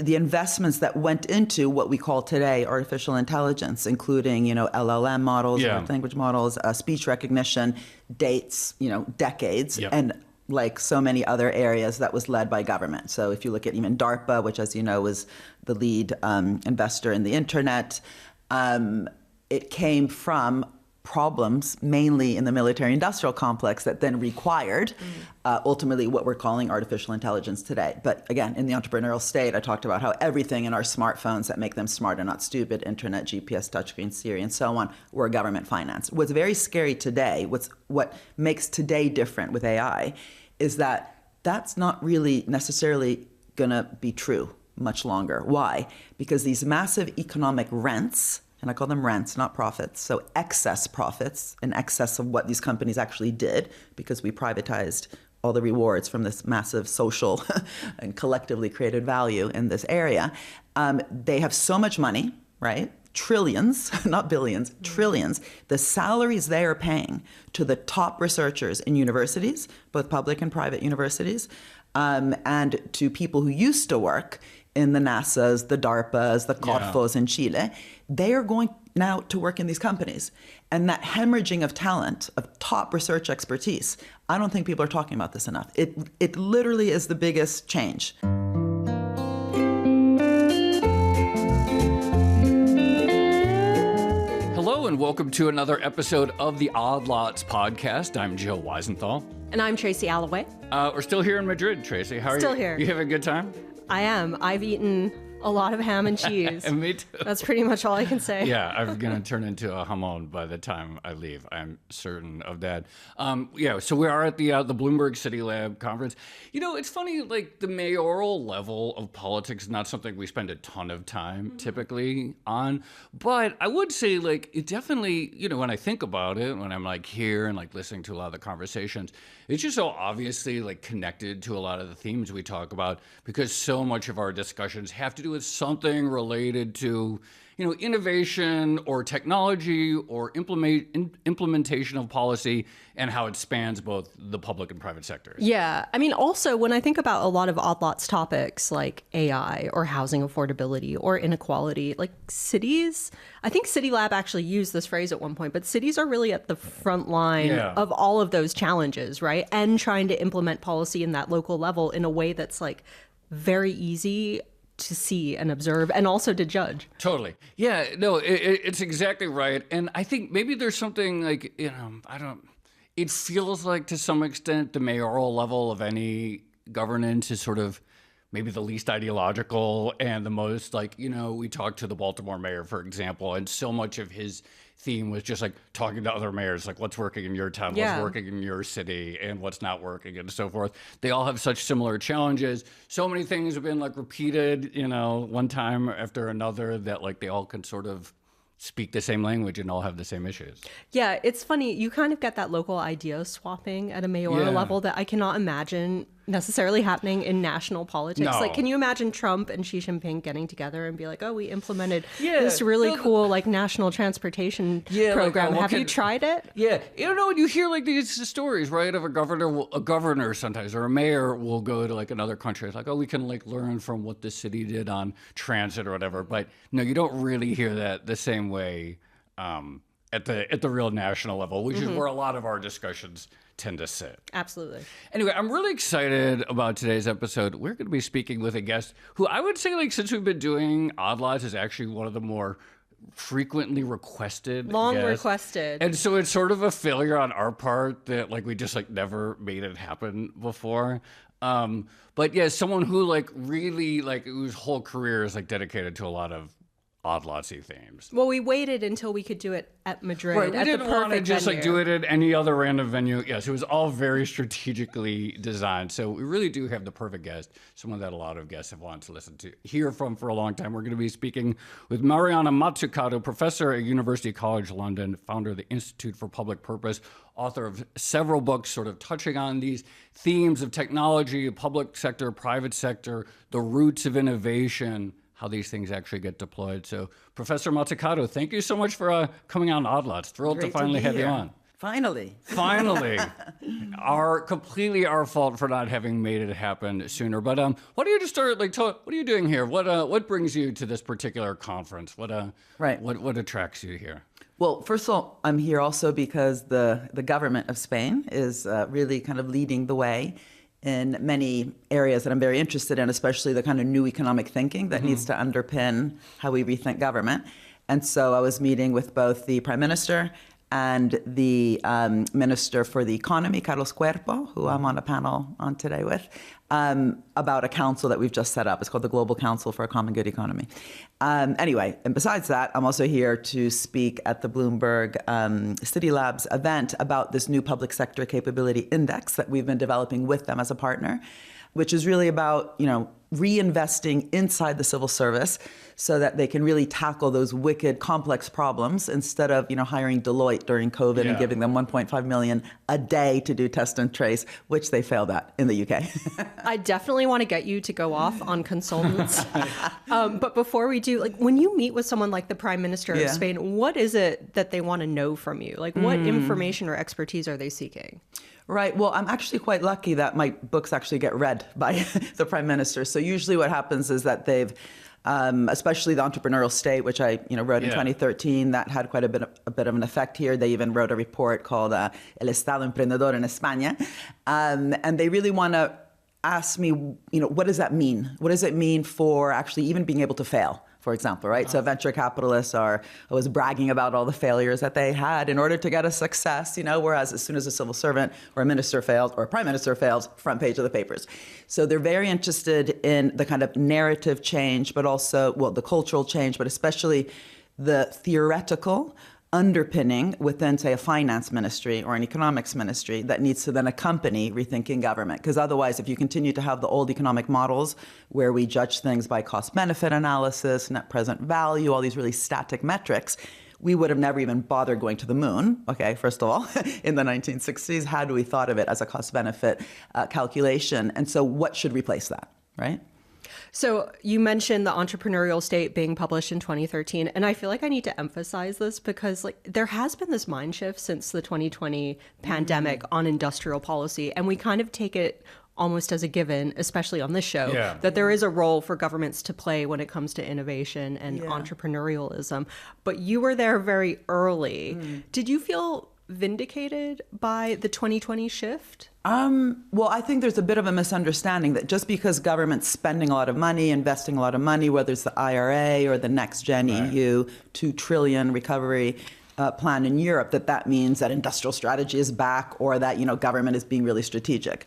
the investments that went into what we call today artificial intelligence, including, LLM models, large language models, speech recognition, dates, decades, and like so many other areas, that was led by government. So if you look at even DARPA, which, as you know, is the lead investor in the internet, it came from problems mainly in the military-industrial complex that then required ultimately what we're calling artificial intelligence today. But again, in the entrepreneurial state, I talked about how everything in our smartphones that make them smart and not stupid, internet, GPS, touchscreen, Siri, and so on, were government financed. What's very scary today, what makes today different with AI, is that that's not really necessarily going to be true much longer. Why? Because these massive economic rents, and I call them rents, not profits, so excess profits in excess of what these companies actually did, because we privatized all the rewards from this massive social and collectively created value in this area. They have so much money, right? Trillions, not billions, trillions. The salaries they are paying to the top researchers in universities, both public and private universities, and to people who used to work in the NASAs, the DARPAs, the Corfos in Chile, they are going now to work in these companies. And that hemorrhaging of talent, of top research expertise, I don't think people are talking about this enough. It literally is the biggest change. Hello and welcome to another episode of the Odd Lots podcast. I'm Joe Weisenthal. And I'm Tracy Alloway. We're still here in Madrid, Tracy. How are you? Still here. You having a good time? I am. I've eaten a lot of ham and cheese. And me too. That's pretty much all I can say. Yeah, I'm going to turn into a jamon by the time I leave. I'm certain of that. So we are at the Bloomberg CityLab conference. It's funny, like the mayoral level of politics is not something we spend a ton of time typically on. But I would say, like, it definitely, when I think about it, when I'm like here and like listening to a lot of the conversations, it's just so obviously like connected to a lot of the themes we talk about, because so much of our discussions have to do with something related to, innovation or technology or implementation of policy and how it spans both the public and private sectors. Yeah. I mean, also, when I think about a lot of Odd Lots topics like AI or housing affordability or inequality, like cities, I think CityLab actually used this phrase at one point, but cities are really at the front line of all of those challenges, right? And trying to implement policy in that local level in a way that's like very easy to see and observe and also to judge. Totally. Yeah, no, it's exactly right. And I think maybe there's something like, it feels like to some extent the mayoral level of any governance is sort of maybe the least ideological and the most like, we talked to the Baltimore mayor, for example, and so much of his theme was just like talking to other mayors, like what's working in your town, what's working in your city, and what's not working, and so forth. They all have such similar challenges. So many things have been like repeated, one time after another, that like they all can sort of speak the same language and all have the same issues. Yeah, it's funny. You kind of get that local idea swapping at a mayoral level that I cannot imagine necessarily happening in national politics. No. Like, can you imagine Trump and Xi Jinping getting together and be like, oh, we implemented this really cool like national transportation program. Have you tried it? Yeah. You hear like these stories, right, of a governor sometimes, or a mayor will go to like another country. It's like, oh, we can like learn from what the city did on transit or whatever. But no, you don't really hear that the same way at the real national level, which is where a lot of our discussions tend to sit. Absolutely. Anyway, I'm really excited about today's episode. We're going to be speaking with a guest who I would say, like, since we've been doing Odd Lots, is actually one of the more frequently requested guests. Requested. And so it's sort of a failure on our part that like we just like never made it happen before. But yeah, someone who like really like whose whole career is like dedicated to a lot of Odd Lotsy themes. Well, we waited until we could do it at Madrid. Right, we didn't want to just venue. like do it at any other random venue. Yes, it was all very strategically designed. So we really do have the perfect guest, someone that a lot of guests have wanted to listen to, hear from for a long time. We're going to be speaking with Mariana Mazzucato, professor at University College London, founder of the Institute for Public Purpose, author of several books sort of touching on these themes of technology, public sector, private sector, the roots of innovation, how these things actually get deployed. So, Professor Mazzucato, thank you so much for coming on Odd Lots. Thrilled to finally have you on. Finally. Completely our fault for not having made it happen sooner. But why don't you just start, what are you doing here? What brings you to this particular conference? What attracts you here? Well, first of all, I'm here also because the government of Spain is really kind of leading the way in many areas that I'm very interested in, especially the kind of new economic thinking that needs to underpin how we rethink government. And so I was meeting with both the Prime Minister and the Minister for the Economy, Carlos Cuerpo, who I'm on a panel on today with, about a council that we've just set up. It's called the Global Council for a Common Good Economy. Anyway, and besides that, I'm also here to speak at the Bloomberg CityLab's event about this new public sector capability index that we've been developing with them as a partner, which is really about, reinvesting inside the civil service so that they can really tackle those wicked, complex problems instead of, hiring Deloitte during COVID and giving them 1.5 million a day to do test and trace, which they failed at in the UK. I definitely want to get you to go off on consultants. But before we do, when you meet with someone like the Prime Minister of Spain, what is it that they want to know from you? What information or expertise are they seeking? Right. Well, I'm actually quite lucky that my books actually get read by the Prime Minister. So usually what happens is that they've, especially the Entrepreneurial State, which I wrote in 2013, that had quite a bit of an effect here. They even wrote a report called El Estado Emprendedor en España. And they really want to ask me, what does that mean? What does it mean for actually even being able to fail? For example, right? So venture capitalists are always bragging about all the failures that they had in order to get a success, whereas as soon as a civil servant or a minister fails or a prime minister fails, front page of the papers. So they're very interested in the kind of narrative change, but also, the cultural change, but especially the theoretical underpinning within, say, a finance ministry or an economics ministry that needs to then accompany rethinking government. Because otherwise, if you continue to have the old economic models where we judge things by cost-benefit analysis, net present value, all these really static metrics, we would have never even bothered going to the moon, first of all, in the 1960s, had we thought of it as a cost-benefit calculation. And so what should replace that, right? So you mentioned the Entrepreneurial State being published in 2013, and I feel like I need to emphasize this because there has been this mind shift since the 2020 pandemic on industrial policy, and we kind of take it almost as a given, especially on this show, that there is a role for governments to play when it comes to innovation and entrepreneurialism. But you were there very early. Did you feel vindicated by the 2020 shift? Well, I think there's a bit of a misunderstanding that just because government's spending a lot of money, investing a lot of money, whether it's the IRA or the Next Gen EU 2 trillion recovery plan in Europe, that means that industrial strategy is back or that, government is being really strategic.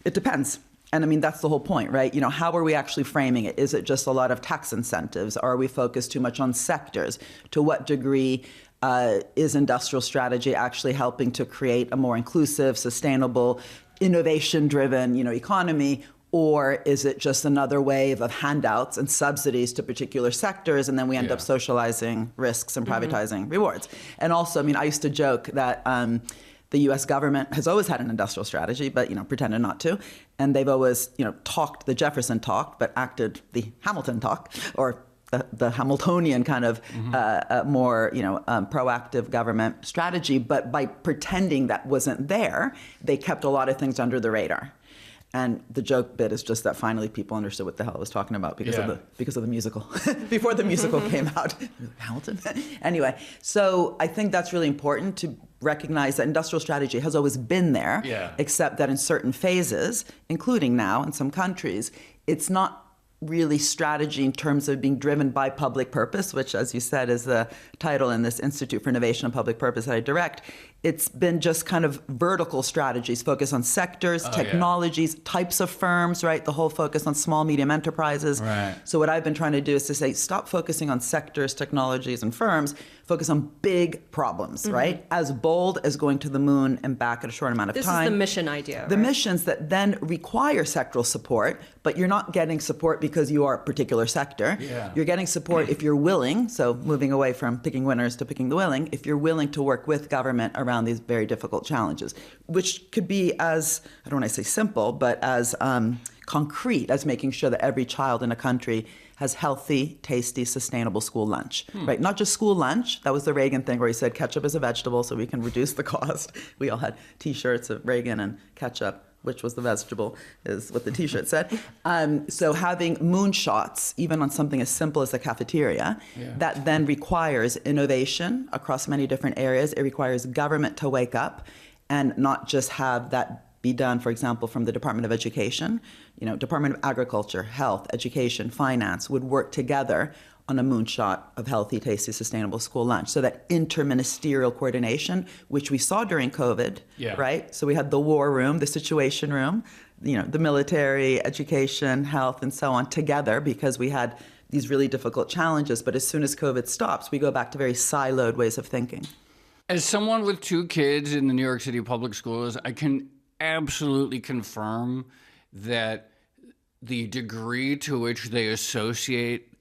It depends. And I mean, that's the whole point, right? How are we actually framing it? Is it just a lot of tax incentives? Are we focused too much on sectors? To what degree is industrial strategy actually helping to create a more inclusive, sustainable, innovation-driven, economy? Or is it just another wave of handouts and subsidies to particular sectors, and then we end up socializing risks and privatizing rewards? And also, I used to joke that the U.S. government has always had an industrial strategy, but, pretended not to. And they've always, talked the Jefferson talk, but acted the Hamilton talk, or the Hamiltonian kind of more, proactive government strategy. But by pretending that wasn't there, they kept a lot of things under the radar. And the joke bit is just that finally people understood what the hell I was talking about because of the musical. Before the musical came out, Hamilton. Anyway, so I think that's really important to recognize that industrial strategy has always been there, except that in certain phases, including now in some countries, it's not really strategy in terms of being driven by public purpose, which, as you said, is the title in this Institute for Innovation and Public Purpose that I direct. It's been just kind of vertical strategies, focus on sectors, technologies, types of firms, right? The whole focus on small, medium enterprises. Right. So what I've been trying to do is to say, stop focusing on sectors, technologies, and firms, focus on big problems, right? As bold as going to the moon and back in a short amount of time. This is the mission idea, The missions that then require sectoral support, but you're not getting support because you are a particular sector. You're getting support if you're willing, so moving away from picking winners to picking the willing, if you're willing to work with government around these very difficult challenges, which could be as, I don't want to say simple, but as concrete as making sure that every child in a country has healthy, tasty, sustainable school lunch, right? Not just school lunch. That was the Reagan thing where he said ketchup is a vegetable so we can reduce the cost. We all had T-shirts of Reagan and ketchup, which was the vegetable, is what the T-shirt said. So having moonshots, even on something as simple as a cafeteria, that then requires innovation across many different areas. It requires government to wake up and not just have that be done, for example, from the Department of Education. Department of Agriculture, Health, Education, Finance would work together on a moonshot of healthy, tasty, sustainable school lunch. So that interministerial coordination, which we saw during COVID, right? So we had the war room, the situation room, the military, education, health, and so on together because we had these really difficult challenges. But as soon as COVID stops, we go back to very siloed ways of thinking. As someone with 2 kids in the New York City public schools, I can absolutely confirm that the degree to which they associate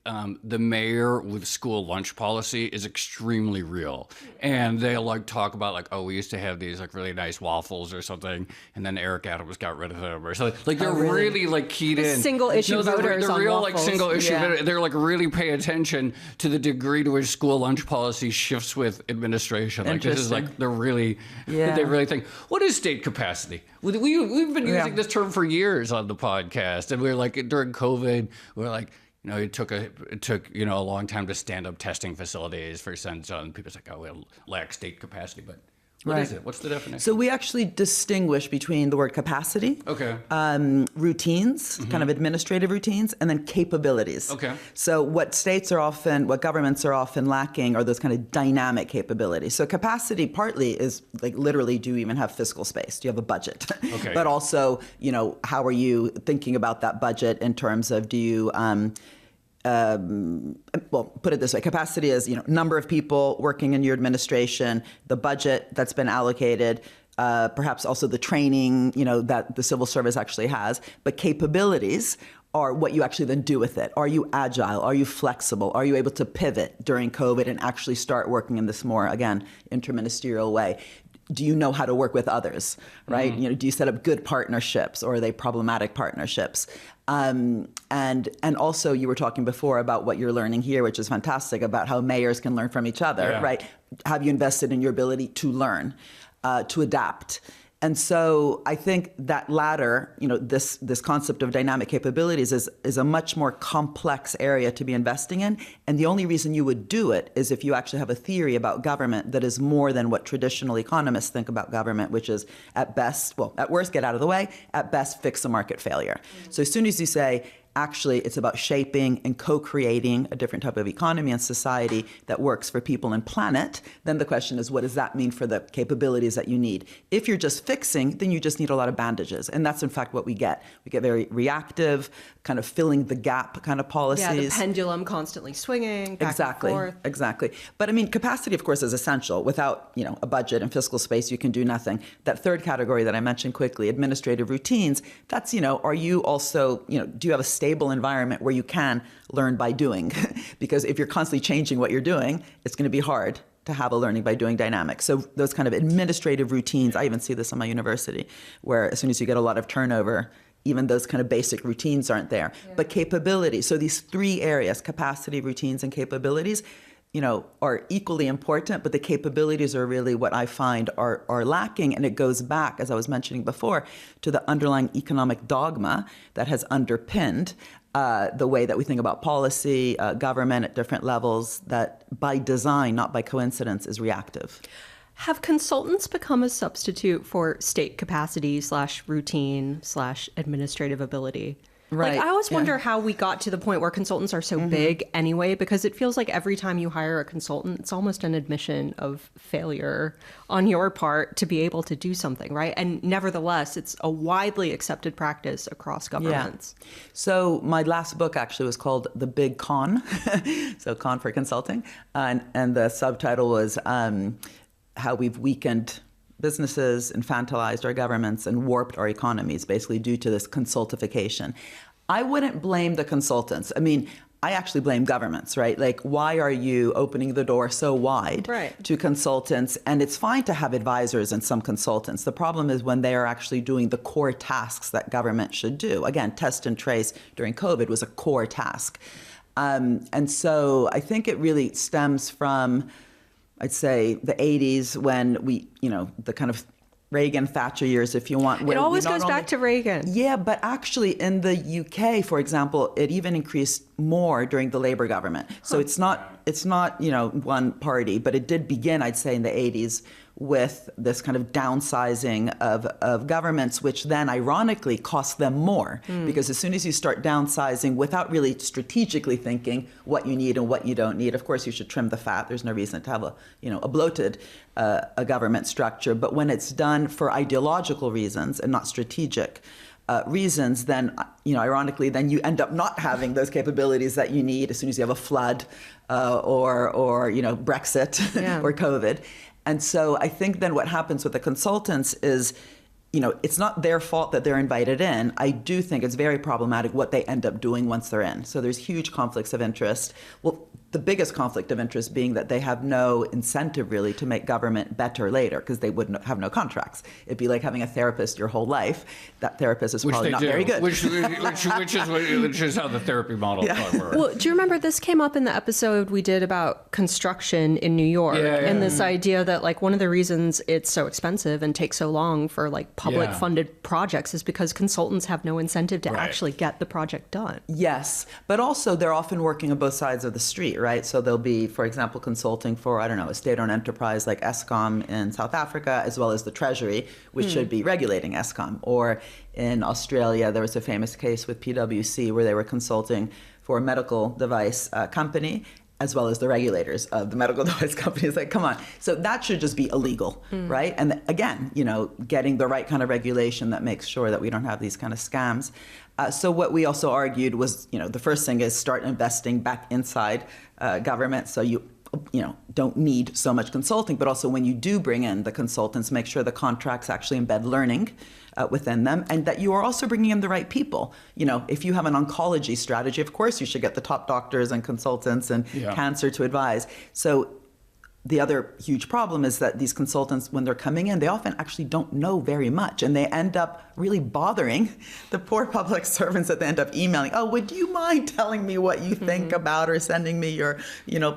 the mayor with school lunch policy is extremely real. And they'll talk about we used to have these really nice waffles or something, and then Eric Adams got rid of them or something. They're really keyed in. Single issue voters they're real on waffles. Single issue voters. They're really pay attention to the degree to which school lunch policy shifts with administration. This is they're really they really think, what is state capacity? We've been using this term for years on the podcast, and we're during COVID, we're it took a long time to stand up testing facilities for sense on people. We lack state capacity, but what is it? What's the definition? So we actually distinguish between the word capacity, routines, kind of administrative routines, and then capabilities. So what governments are often lacking are those kind of dynamic capabilities. So capacity partly is literally, do you even have fiscal space? Do you have a budget? But also, how are you thinking about that budget in terms of do you put it this way, capacity is, number of people working in your administration, the budget that's been allocated, perhaps also the training, that the civil service actually has. But capabilities are what you actually then do with it. Are you agile? Are you flexible? Are you able to pivot during COVID and actually start working in this more, again, interministerial way? Do you know how to work with others, right? Do you set up good partnerships, or are they problematic partnerships? And also, you were talking before about what you're learning here, which is fantastic, about how mayors can learn from each other, right? Have you invested in your ability to learn, to adapt? And so I think that latter, this concept of dynamic capabilities is a much more complex area to be investing in. And the only reason you would do it is if you actually have a theory about government that is more than what traditional economists think about government, which is at worst, get out of the way, at best, fix a market failure. So as soon as you say, actually, it's about shaping and co-creating a different type of economy and society that works for people and planet, then the question is, what does that mean for the capabilities that you need? If you're just fixing, then you just need a lot of bandages. And that's, in fact, what we get. We get very reactive, kind of filling the gap kind of policies. Yeah, the pendulum constantly swinging back and forth. Exactly. But, capacity, of course, is essential. Without, a budget and fiscal space, you can do nothing. That third category that I mentioned quickly, administrative routines, that's, are you also, do you have a stable environment where you can learn by doing? Because if you're constantly changing what you're doing, it's going to be hard to have a learning by doing dynamic. So those kind of administrative routines, I even see this in my university, where as soon as you get a lot of turnover, even those kind of basic routines aren't there. But capability, so these 3 areas, capacity, routines, and capabilities, are equally important, but the capabilities are really what I find are lacking. And it goes back, as I was mentioning before, to the underlying economic dogma that has underpinned the way that we think about policy, government at different levels, that by design, not by coincidence, is reactive. Have consultants become a substitute for state capacity / routine / administrative ability? Right. I always wonder how we got to the point where consultants are so big anyway, because it feels like every time you hire a consultant, it's almost an admission of failure on your part to be able to do something, right? And nevertheless, it's a widely accepted practice across governments. Yeah. So my last book actually was called The Big Con, so con for consulting, and the subtitle was how we've weakened businesses, infantilized our governments, and warped our economies, basically due to this consultification. I wouldn't blame the consultants. I actually blame governments, right? Why are you opening the door so wide to consultants? And it's fine to have advisors and some consultants. The problem is when they are actually doing the core tasks that government should do. Again, test and trace during COVID was a core task. And so I think it really stems from, I'd say, the 80s when the kind of Reagan, Thatcher years, if you want. It always goes back to Reagan. Yeah, but actually in the UK, for example, it even increased more during the Labour government. So it's not one party, but it did begin, I'd say, in the 80s with this kind of downsizing of governments, which then ironically cost them more. Because as soon as you start downsizing without really strategically thinking what you need and what you don't need, of course you should trim the fat. There's no reason to have a bloated a government structure. But when it's done for ideological reasons and not strategic reasons, then, ironically, then you end up not having those capabilities that you need as soon as you have a flood or Brexit or COVID. And so I think then what happens with the consultants is, it's not their fault that they're invited in. I do think it's very problematic what they end up doing once they're in. So there's huge conflicts of interest. Well, the biggest conflict of interest being that they have no incentive really to make government better later because they wouldn't have no contracts. It'd be like having a therapist your whole life. That therapist is probably not very good. Which is how the therapy model works. Well, do you remember this came up in the episode we did about construction in New York? And this idea that like one of the reasons it's so expensive and takes so long for like public funded projects is because consultants have no incentive to actually get the project done. Yes, but also they're often working on both sides of the street, right? So they'll be, for example, consulting for, a state-owned enterprise like Eskom in South Africa, as well as the Treasury, which should be regulating Eskom. Or in Australia, there was a famous case with PwC where they were consulting for a medical device company, as well as the regulators of the medical device companies. Like, come on. So that should just be illegal, right? And again, getting the right kind of regulation that makes sure that we don't have these kind of scams. So what we also argued was, the first thing is start investing back inside government. So you don't need so much consulting, but also when you do bring in the consultants, make sure the contracts actually embed learning within them, and that you are also bringing in the right people. If you have an oncology strategy, of course you should get the top doctors and consultants and cancer to advise. So the other huge problem is that these consultants, when they're coming in, they often actually don't know very much, and they end up really bothering the poor public servants that they end up emailing. Oh, would you mind telling me what you think about, or sending me your,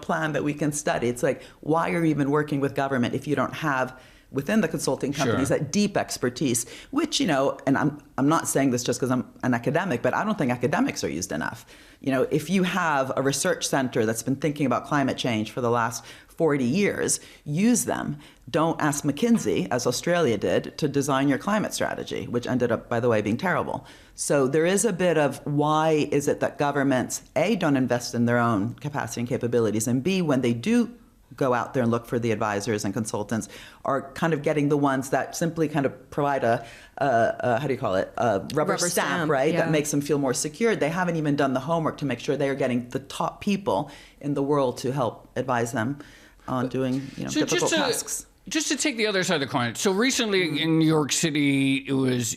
plan that we can study? It's like, why are you even working with government if you don't have within the consulting companies that deep expertise, which, and I'm not saying this just because I'm an academic, but I don't think academics are used enough. If you have a research center that's been thinking about climate change for the last 40 years, use them. Don't ask McKinsey, as Australia did, to design your climate strategy, which ended up, by the way, being terrible. So there is a bit of why is it that governments, A, don't invest in their own capacity and capabilities, and B, when they do go out there and look for the advisors and consultants, are kind of getting the ones that simply kind of provide a rubber stamp, right? That makes them feel more secure. They haven't even done the homework to make sure they are getting the top people in the world to help advise them on doing difficult tasks. Just to take the other side of the coin. So recently in New York City, it was,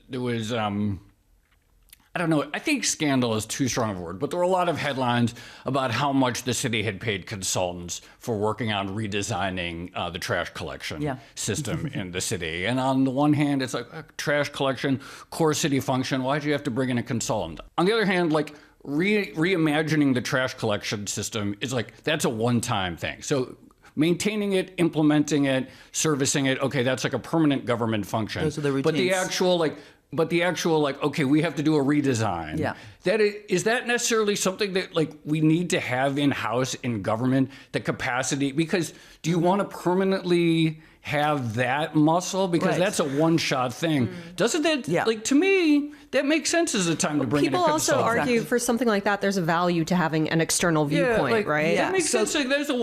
there was, I don't know, I think scandal is too strong of a word, but there were a lot of headlines about how much the city had paid consultants for working on redesigning the trash collection system in the city. And on the one hand, it's like trash collection, core city function. Why do you have to bring in a consultant? On the other hand, like reimagining the trash collection system is like, that's a one-time thing. So maintaining it, implementing it, servicing it, okay, that's like a permanent government function. Those are the routines. But the actual okay, we have to do a redesign. Yeah. Is that necessarily something that we need to have in-house in government, the capacity? Because do you want to permanently have that muscle? Because that's a one-shot thing. Doesn't that, to me, that makes sense as a time to bring in a consultant. People also argue for something like that, there's a value to having an external viewpoint, right? That makes sense. Like, there's the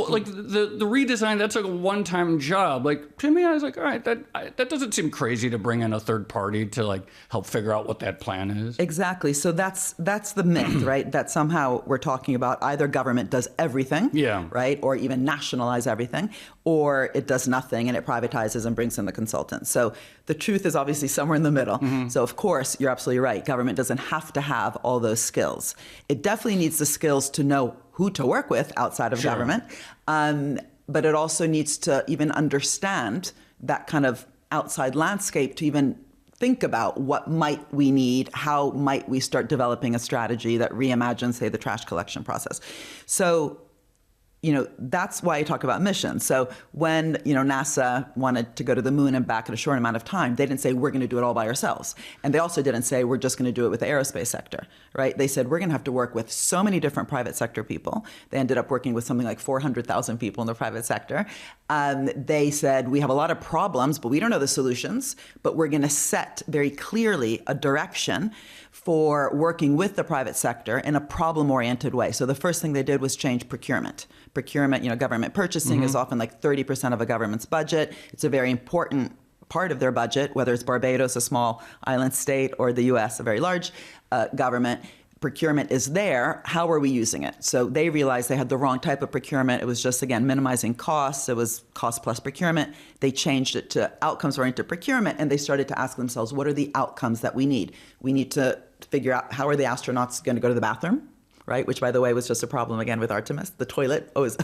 redesign, that's like a one-time job. Like, to me, I was like, all right, that doesn't seem crazy to bring in a third party to help figure out what that plan is. Exactly. So that's the myth, right? That somehow we're talking about either government does everything, right? Or even nationalize everything, or it does nothing and it privatizes and brings in the consultants. So the truth is obviously somewhere in the middle. So of course, you're absolutely right. Government doesn't have to have all those skills. It definitely needs the skills to know who to work with outside of government. But it also needs to even understand that kind of outside landscape to even think about what might we need, how might we start developing a strategy that reimagines, say, the trash collection process. So, that's why I talk about missions. So when, NASA wanted to go to the moon and back in a short amount of time, they didn't say, we're going to do it all by ourselves. And they also didn't say, we're just going to do it with the aerospace sector, right? They said, we're going to have to work with so many different private sector people. They ended up working with something like 400,000 people in the private sector. They said, we have a lot of problems, but we don't know the solutions, but we're going to set very clearly a direction for working with the private sector in a problem-oriented way. So the first thing they did was change procurement. Procurement, government purchasing is often like 30% of a government's budget. It's a very important part of their budget, whether it's Barbados, a small island state, or the US, a very large government. Procurement is there. How are we using it? So they realized they had the wrong type of procurement. It was just, again, minimizing costs. It was cost plus procurement. They changed it to outcomes-oriented procurement, and they started to ask themselves, what are the outcomes that we need? We need to figure out, how are the astronauts going to go to the bathroom? Right, which, by the way, was just a problem again with Artemis. The toilet always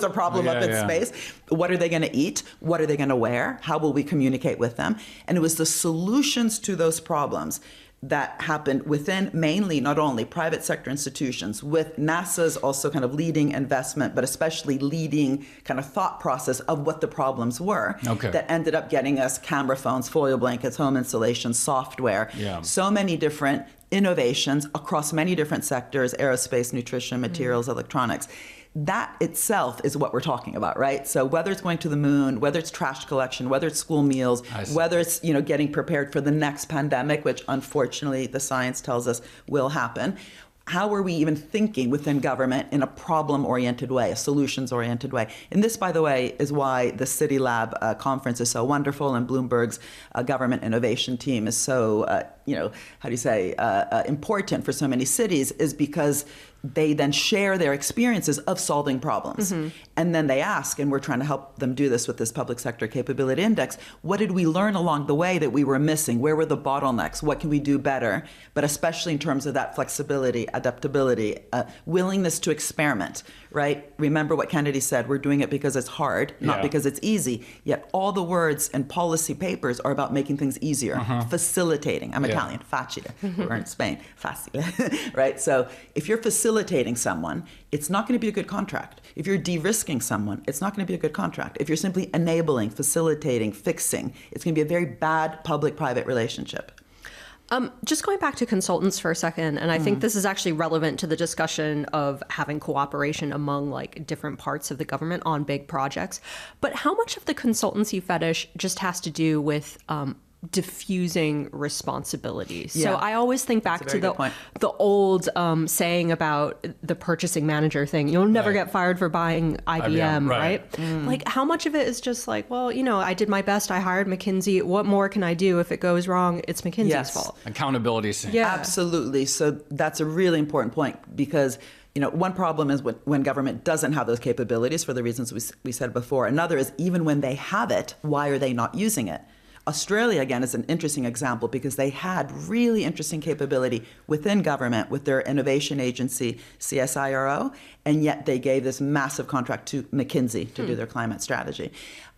a problem up in space. What are they going to eat? What are they going to wear? How will we communicate with them? And it was the solutions to those problems that happened within mainly not only private sector institutions, with NASA's also kind of leading investment, but especially leading kind of thought process of what the problems were, that ended up getting us camera phones, foil blankets, home insulation, software, so many different innovations across many different sectors, aerospace, nutrition, materials, electronics. That itself is what we're talking about, right? So whether it's going to the moon, whether it's trash collection, whether it's school meals, whether it's, getting prepared for the next pandemic, which unfortunately the science tells us will happen. How are we even thinking within government in a problem-oriented way, a solutions-oriented way? And this, by the way, is why the CityLab conference is so wonderful, and Bloomberg's government innovation team is so, important for so many cities, is because they then share their experiences of solving problems. And then they ask, and we're trying to help them do this with this Public Sector Capability Index, what did we learn along the way that we were missing? Where were the bottlenecks? What can we do better? But especially in terms of that flexibility, adaptability, willingness to experiment, right? Remember what Kennedy said, we're doing it because it's hard, not because it's easy. Yet all the words and policy papers are about making things easier, facilitating. I'm Italian, facile. We're in Spain, facile, right? So if you're facilitating someone, it's not going to be a good contract. If you're de-risking someone, it's not going to be a good contract. If you're simply enabling, facilitating, fixing, it's going to be a very bad public-private relationship. Just going back to consultants for a second, and I think this is actually relevant to the discussion of having cooperation among like different parts of the government on big projects. But how much of the consultancy fetish just has to do with diffusing responsibilities? So I always think back to the old saying about the purchasing manager thing. You'll never get fired for buying IBM, right? Like, how much of it is just like, well, I did my best. I hired McKinsey. What more can I do? If it goes wrong, it's McKinsey's fault. Accountability. Yeah, absolutely. So that's a really important point, because one problem is when government doesn't have those capabilities for the reasons we said before. Another is, even when they have it, why are they not using it? Australia, again, is an interesting example because they had really interesting capability within government with their innovation agency, CSIRO, and yet they gave this massive contract to McKinsey to do their climate strategy.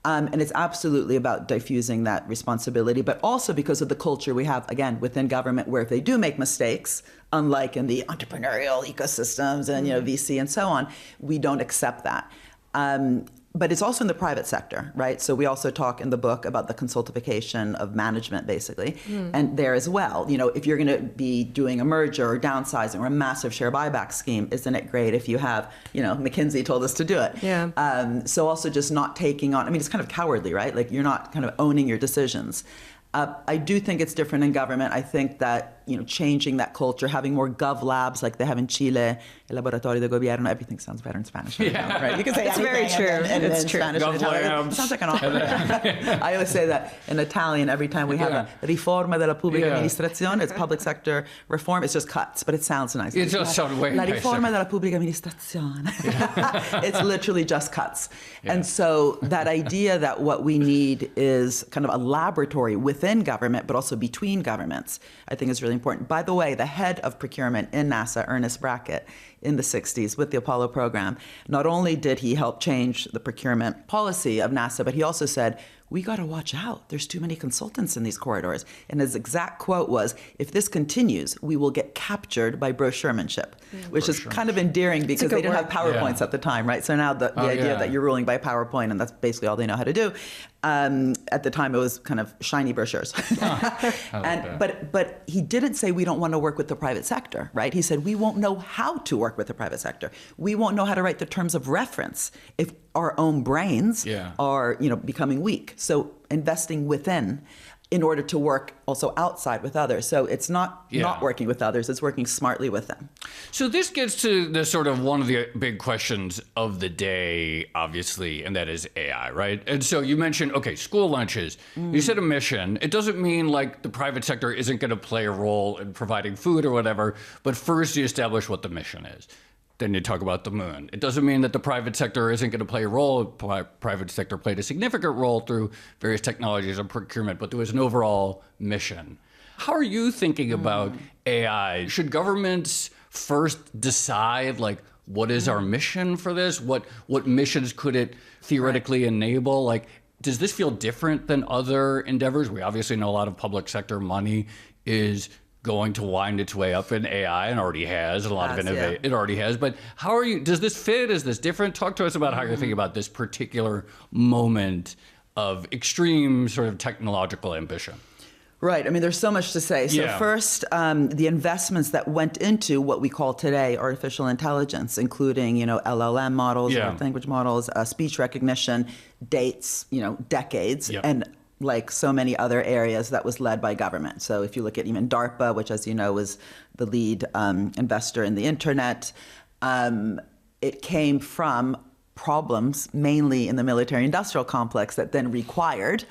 And it's absolutely about diffusing that responsibility, but also because of the culture we have, again, within government, where if they do make mistakes, unlike in the entrepreneurial ecosystems and VC and so on, we don't accept that. But it's also in the private sector, right? So we also talk in the book about the consultification of management, basically. And there as well, if you're going to be doing a merger or downsizing or a massive share buyback scheme, isn't it great if you have, McKinsey told us to do it. So also just not taking on, it's kind of cowardly, right? Like, you're not kind of owning your decisions. I do think it's different in government. I think that, changing that culture, having more gov labs like they have in Chile, el laboratorio de gobierno, everything sounds better in Spanish. Right? You can say it's very true. It's true. Spanish and Italian. It sounds like an opera. I always say that in Italian every time we have a riforma della pubblica amministrazione. It's public sector reform. It's just cuts, but it sounds nice. It just sounds way nicer. La riforma della pubblica amministrazione. It's literally just cuts. And so that idea that what we need is kind of a laboratory within government, but also between governments, I think is really important. By the way, the head of procurement in NASA, Ernest Brackett, in the 60s with the Apollo program, not only did he help change the procurement policy of NASA, but he also said, we got to watch out. There's too many consultants in these corridors. And his exact quote was, if this continues, we will get captured by brochuremanship, which is kind of endearing because they didn't have PowerPoints at the time, right? So now the idea that you're ruling by PowerPoint, and that's basically all they know how to do. At the time, it was kind of shiny brochures. But he didn't say we don't want to work with the private sector, right? He said we won't know how to work with the private sector. We won't know how to write the terms of reference if our own brains are, becoming weak. So investing within in order to work also outside with others. So it's not working with others, it's working smartly with them. So this gets to the sort of one of the big questions of the day, obviously, and that is AI, right? And so you mentioned, school lunches. You said a mission. It doesn't mean like the private sector isn't going to play a role in providing food or whatever, but first you establish what the mission is. Then you talk about the moon. It doesn't mean that the private sector isn't going to play a role. Private sector played a significant role through various technologies and procurement, but there was an overall mission. How are you thinking about AI? Should governments first decide, like, what is our mission for this? What missions could it theoretically enable? Like, does this feel different than other endeavors? We obviously know a lot of public sector money is going to wind its way up in AI and already has a lot of innovation. It already has. But how are you, does this fit? Is this different? Talk to us about how you're thinking about this particular moment of extreme sort of technological ambition. Right. I mean, there's so much to say. So first, the investments that went into what we call today artificial intelligence, including, LLM models, large language models, speech recognition, dates, decades, and like so many other areas, that was led by government. So if you look at even DARPA, which, as you know, was the lead investor in the internet, it came from problems mainly in the military-industrial complex that then required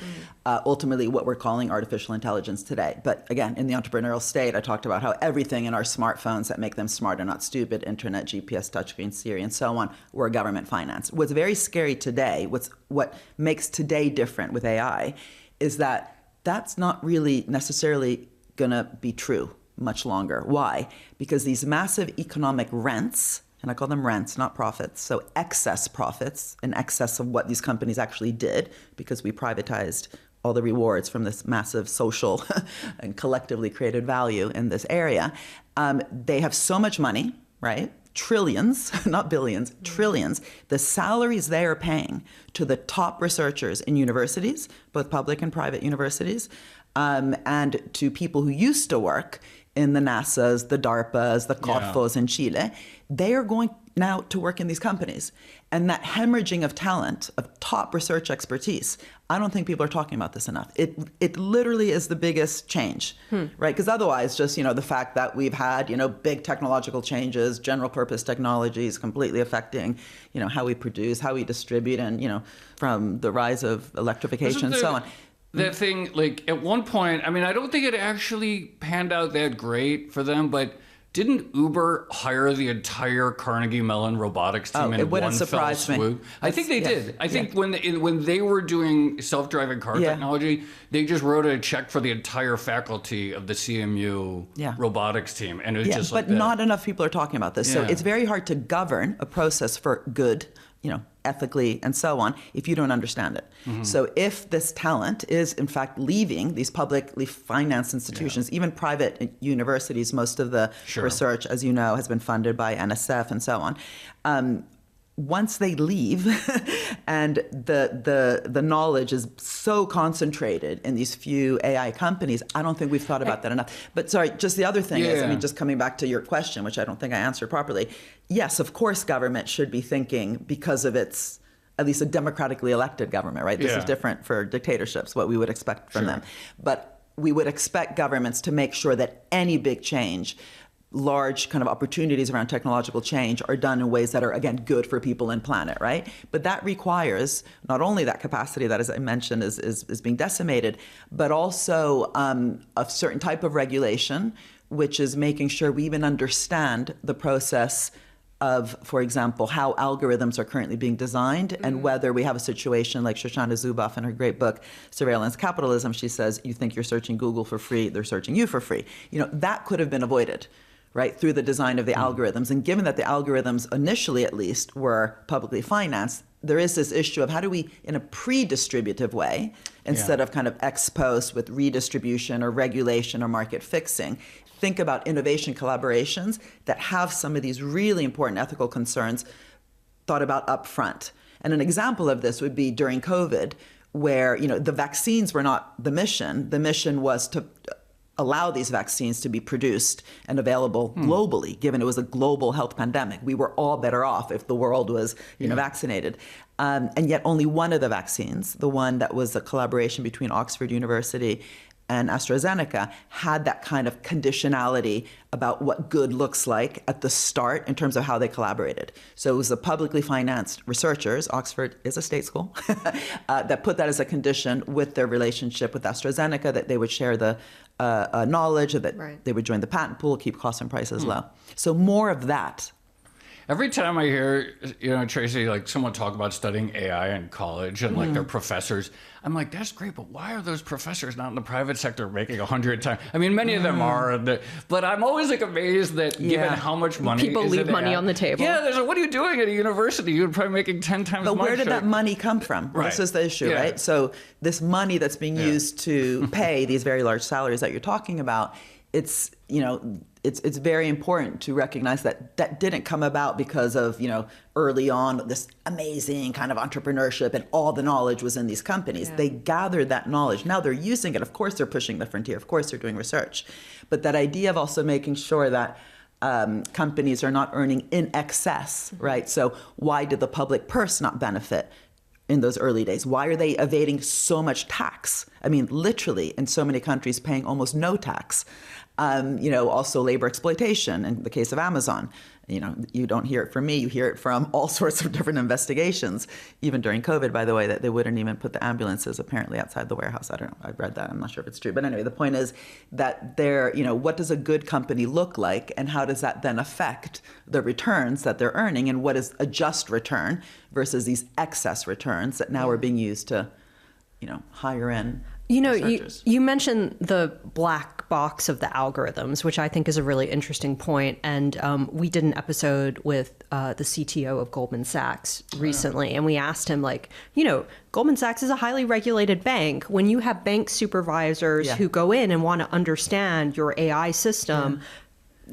ultimately what we're calling artificial intelligence today. But again, in the entrepreneurial state, I talked about how everything in our smartphones that make them smart and not stupid, internet, GPS, touchscreen, Siri, and so on, were government financed. What's very scary today, what makes today different with AI, is that that's not really necessarily going to be true much longer. Why? Because these massive economic rents, and I call them rents, not profits, so excess profits in excess of what these companies actually did, because we privatized all the rewards from this massive social and collectively created value in this area. They have so much money, right? Trillions, not billions, trillions. The salaries they are paying to the top researchers in universities, both public and private universities, and to people who used to work in the NASAs, the DARPAs, the CORFOs in Chile, they are going now to work in these companies. And that hemorrhaging of talent, of top research expertise, I don't think people are talking about this enough. It literally is the biggest change, right? Because otherwise, just, the fact that we've had, big technological changes, general purpose technologies completely affecting, how we produce, how we distribute, and, from the rise of electrification and so on. That thing, like, at one point, I mean, I don't think it actually panned out that great for them, but didn't Uber hire the entire Carnegie Mellon robotics team in one fell swoop? I think they did. I think when they were doing self-driving car technology, they just wrote a check for the entire faculty of the CMU robotics team, and it was just like that. But not enough people are talking about this. So it's very hard to govern a process for good, ethically and so on, if you don't understand it. So if this talent is in fact leaving these publicly financed institutions, even private universities, most of the research, as you know, has been funded by NSF and so on. Once they leave and the knowledge is so concentrated in these few AI companies, I don't think we've thought about that enough. But sorry, just the other thing is, I mean, just coming back to your question, which I don't think I answered properly. Yes, of course, government should be thinking, because of its, at least a democratically elected government, right? This is different for dictatorships, what we would expect from them. But we would expect governments to make sure that any big change, large kind of opportunities around technological change, are done in ways that are, again, good for people and planet, right? But that requires not only that capacity that, as I mentioned, is being decimated, but also a certain type of regulation, which is making sure we even understand the process of, for example, how algorithms are currently being designed, and whether we have a situation like Shoshana Zuboff in her great book, Surveillance Capitalism. She says, you think you're searching Google for free, they're searching you for free. That could have been avoided, right, through the design of the algorithms. And given that the algorithms initially, at least, were publicly financed, there is this issue of how do we, in a pre-distributive way, instead of kind of ex post with redistribution or regulation or market fixing, think about innovation collaborations that have some of these really important ethical concerns thought about up front. And an example of this would be during COVID, where, you know, the vaccines were not the mission. The mission was to allow these vaccines to be produced and available globally, given it was a global health pandemic. We were all better off if the world was, you know, vaccinated. And yet only one of the vaccines, the one that was a collaboration between Oxford University and AstraZeneca, had that kind of conditionality about what good looks like at the start in terms of how they collaborated. So it was the publicly financed researchers, Oxford is a state school, that put that as a condition with their relationship with AstraZeneca, that they would share the knowledge, that they would join the patent pool, keep costs and prices low. So more of that. Every time I hear, you know, Tracy, like someone talk about studying AI in college and like their professors, I'm like, that's great, but why are those professors not in the private sector making 100 times? I mean, many of them are, but I'm always like amazed that given how much money people leave money on the table. Yeah, there's like, what are you doing at a university? You're probably making 10 times more. But where did that money come from? Right. This is the issue, right? So this money that's being used to pay these very large salaries that you're talking about, it's, you know, it's very important to recognize that that didn't come about because of, you know, early on this amazing kind of entrepreneurship and all the knowledge was in these companies. They gathered that knowledge. Now they're using it. Of course, they're pushing the frontier. Of course, they're doing research. But that idea of also making sure that companies are not earning in excess, right? So why did the public purse not benefit in those early days? Why are they evading so much tax? I mean, literally in so many countries paying almost no tax. You know, also labor exploitation in the case of Amazon. You know, you don't hear it from me, you hear it from all sorts of different investigations, even during COVID, by the way, that they wouldn't even put the ambulances apparently outside the warehouse. I don't know, I've read that, I'm not sure if it's true. But anyway, the point is that you know, what does a good company look like and how does that then affect the returns that they're earning and what is a just return versus these excess returns that now are being used to, you know, hire in. You know, you mentioned the black box of the algorithms, which I think is a really interesting point. And we did an episode with the CTO of Goldman Sachs recently, and we asked him, like, you know, Goldman Sachs is a highly regulated bank. When you have bank supervisors who go in and want to understand your AI system,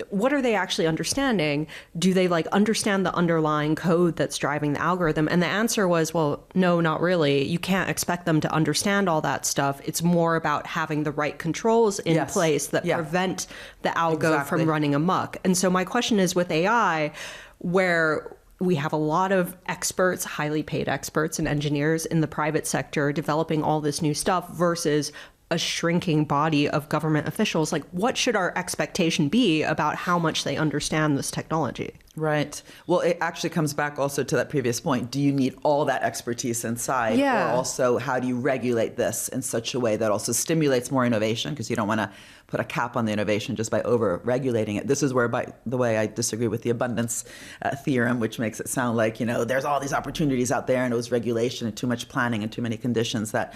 what are they actually understanding? Do they like understand the underlying code that's driving the algorithm? And the answer was, well, no, not really. You can't expect them to understand all that stuff. It's more about having the right controls in place that prevent the algo from running amok. And so my question is with AI, where we have a lot of experts, highly paid experts and engineers in the private sector developing all this new stuff versus a shrinking body of government officials, like what should our expectation be about how much they understand this technology? Right. Well, it actually comes back also to that previous point. Do you need all that expertise inside? Or also, how do you regulate this in such a way that also stimulates more innovation? Because you don't want to put a cap on the innovation just by over-regulating it. This is where, by the way, I disagree with the abundance theorem, which makes it sound like, you know, there's all these opportunities out there and it was regulation and too much planning and too many conditions that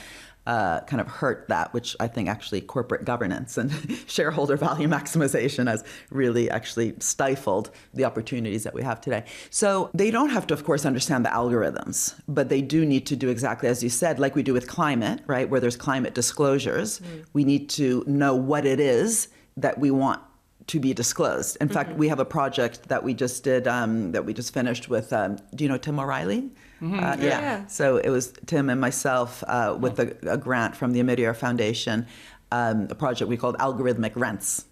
kind of hurt that, which I think actually corporate governance and shareholder value maximization has really actually stifled the opportunities that we have today. So they don't have to, of course, understand the algorithms, but they do need to do exactly as you said, like we do with climate, right, where there's climate disclosures. We need to know what it is that we want to be disclosed. In fact, we have a project that we just did, that we just finished with, do you know Tim O'Reilly? So it was Tim and myself with a grant from the Entrepreneurial Foundation, a project we called Algorithmic Rents.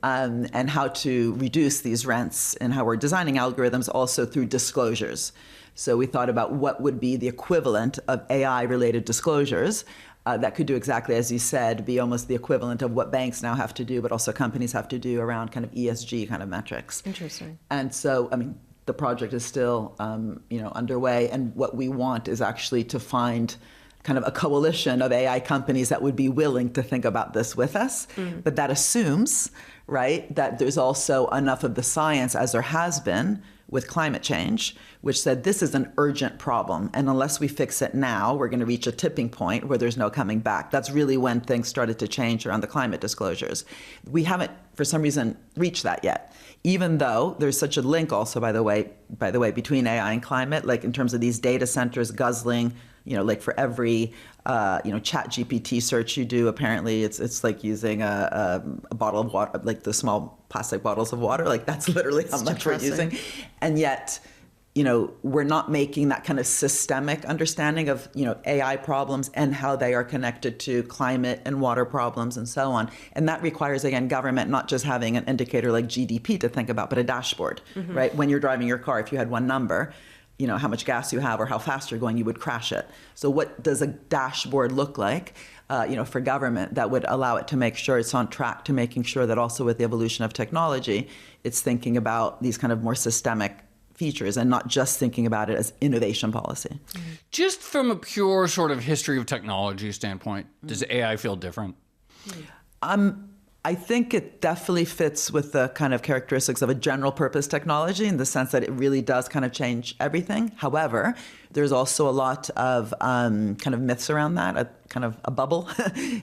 And how to reduce these rents and how we're designing algorithms also through disclosures. So we thought about what would be the equivalent of AI-related disclosures that could do exactly as you said, be almost the equivalent of what banks now have to do, but also companies have to do around kind of ESG kind of metrics. Interesting. And so, I mean, the project is still, underway, and what we want is actually to find kind of a coalition of AI companies that would be willing to think about this with us. But that assumes, right, that there's also enough of the science, as there has been with climate change, which said this is an urgent problem. And unless we fix it now, we're going to reach a tipping point where there's no coming back. That's really when things started to change around the climate disclosures. We haven't for some reason, reached that yet. Even though there's such a link also, by the way, between AI and climate, like in terms of these data centers guzzling, like for every, chat GPT search you do, apparently it's like using a bottle of water, like the small plastic bottles of water, like that's literally how much we're using. And yet, we're not making that kind of systemic understanding of, AI problems and how they are connected to climate and water problems and so on. And that requires, again, government not just having an indicator like GDP to think about, but a dashboard, right? When you're driving your car, if you had one number, how much gas you have or how fast you're going, you would crash it. So what does a dashboard look like, for government that would allow it to make sure it's on track to making sure that also with the evolution of technology, it's thinking about these kind of more systemic features and not just thinking about it as innovation policy. Just from a pure sort of history of technology standpoint, does AI feel different? I think it definitely fits with the kind of characteristics of a general purpose technology in the sense that it really does kind of change everything. However, there's also a lot of kind of myths around that, a kind of a bubble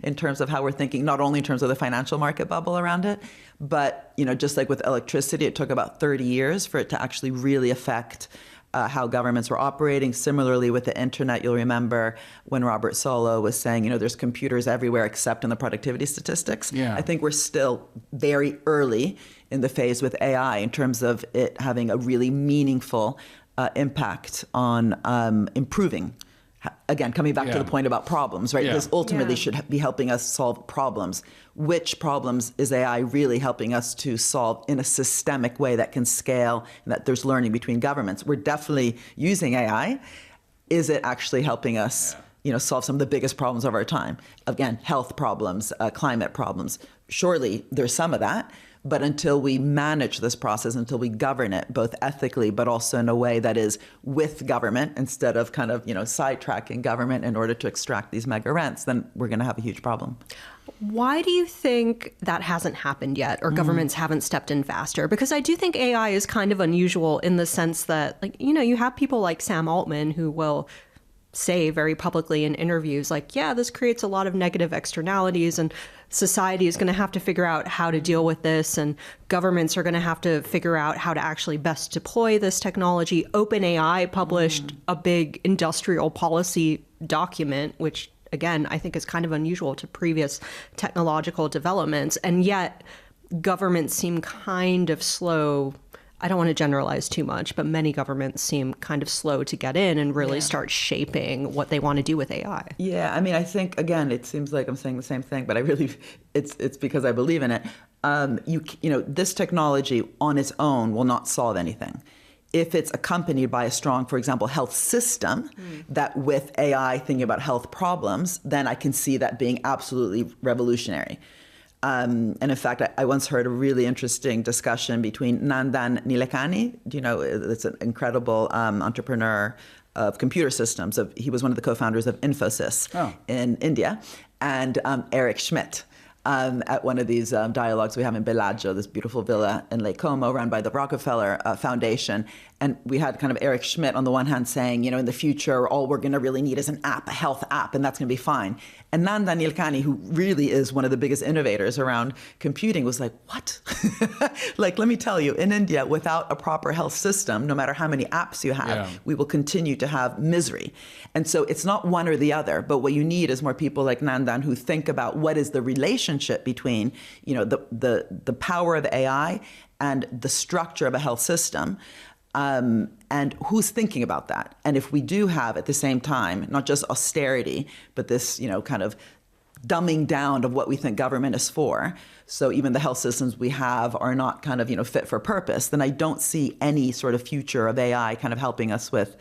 in terms of how we're thinking, not only in terms of the financial market bubble around it, but, just like with electricity, it took about 30 years for it to actually really affect how governments were operating. Similarly, with the internet, you'll remember when Robert Solow was saying, there's computers everywhere except in the productivity statistics. Yeah. I think we're still very early in the phase with AI in terms of it having a really meaningful impact on improving. Again, coming back to the point about problems, right? This ultimately should be helping us solve problems. Which problems is AI really helping us to solve in a systemic way that can scale and that there's learning between governments? We're definitely using AI. Is it actually helping us, solve some of the biggest problems of our time? Again, health problems, climate problems. Surely there's some of that. But until we manage this process, until we govern it, both ethically, but also in a way that is with government instead of kind of, sidetracking government in order to extract these mega rents, then we're going to have a huge problem. Why do you think that hasn't happened yet or governments haven't stepped in faster? Because I do think AI is kind of unusual in the sense that, you have people like Sam Altman who will say very publicly in interviews like, this creates a lot of negative externalities and society is going to have to figure out how to deal with this and governments are going to have to figure out how to actually best deploy this technology. OpenAI published a big industrial policy document, which again, I think is kind of unusual to previous technological developments. And yet governments seem kind of slow. I don't want to generalize too much, but many governments seem kind of slow to get in and really start shaping what they want to do with AI. Yeah, I mean, I think, again, it seems like I'm saying the same thing, but I really, it's because I believe in it. This technology on its own will not solve anything. If it's accompanied by a strong, for example, health system that with AI thinking about health problems, then I can see that being absolutely revolutionary. And in fact, I once heard a really interesting discussion between Nandan Nilekani. It's an incredible entrepreneur of computer systems. He was one of the co-founders of Infosys in India, and Eric Schmidt. At one of these dialogues we have in Bellagio, this beautiful villa in Lake Como run by the Rockefeller Foundation. And we had kind of Eric Schmidt on the one hand saying, in the future, all we're going to really need is an app, a health app, and that's going to be fine. And Nandan Nilekani, who really is one of the biggest innovators around computing, was like, what? Like, let me tell you, in India, without a proper health system, no matter how many apps you have, we will continue to have misery. And so it's not one or the other, but what you need is more people like Nandan who think about what is the relationship between, the power of AI and the structure of a health system. And who's thinking about that? And if we do have at the same time, not just austerity, but this, kind of dumbing down of what we think government is for, so even the health systems we have are not kind of, fit for purpose, then I don't see any sort of future of AI kind of helping us with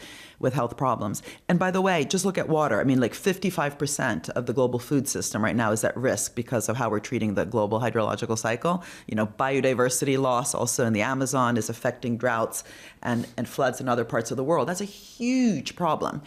health problems. And by the way, just look at water. I mean, like 55% of the global food system right now is at risk because of how we're treating the global hydrological cycle. Biodiversity loss also in the Amazon is affecting droughts and floods in other parts of the world. That's a huge problem.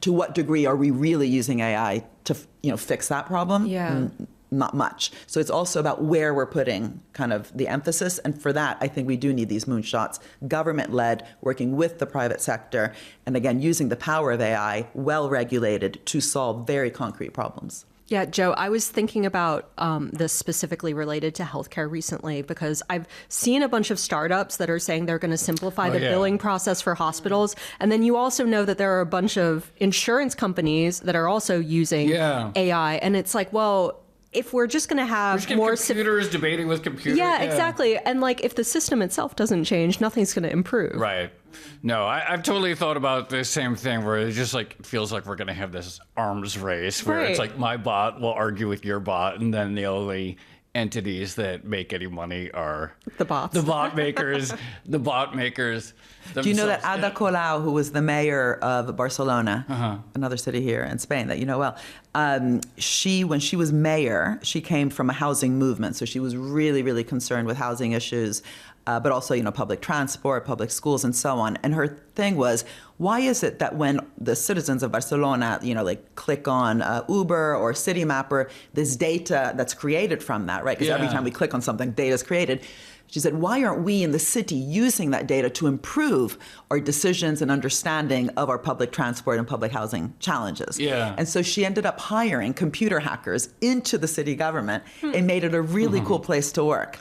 To what degree are we really using AI to, fix that problem? Yeah. Not much. So it's also about where we're putting kind of the emphasis. And for that, I think we do need these moonshots, government-led, working with the private sector, and again, using the power of AI, well-regulated, to solve very concrete problems. Yeah, Joe, I was thinking about this specifically related to healthcare recently because I've seen a bunch of startups that are saying they're going to simplify the billing process for hospitals. And then you also know that there are a bunch of insurance companies that are also using AI. And it's like, well, if we're just going to have more computers debating with computers. Yeah, exactly. And like if the system itself doesn't change, nothing's going to improve. Right. No, I've totally thought about the same thing where it just like feels like we're going to have this arms race where it's like my bot will argue with your bot, and then the only entities that make any money are the bots, the bot makers, the bot makers themselves. Do you know that Ada Colau, who was the mayor of Barcelona, another city here in Spain that you know well, when she was mayor, she came from a housing movement. So she was really, really concerned with housing issues, but also, public transport, public schools, and so on. And her thing was, why is it that when the citizens of Barcelona, click on Uber or City Mapper, this data that's created from that, right? Because every time we click on something, data is created. She said, why aren't we in the city using that data to improve our decisions and understanding of our public transport and public housing challenges? Yeah. And so she ended up hiring computer hackers into the city government and made it a really cool place to work.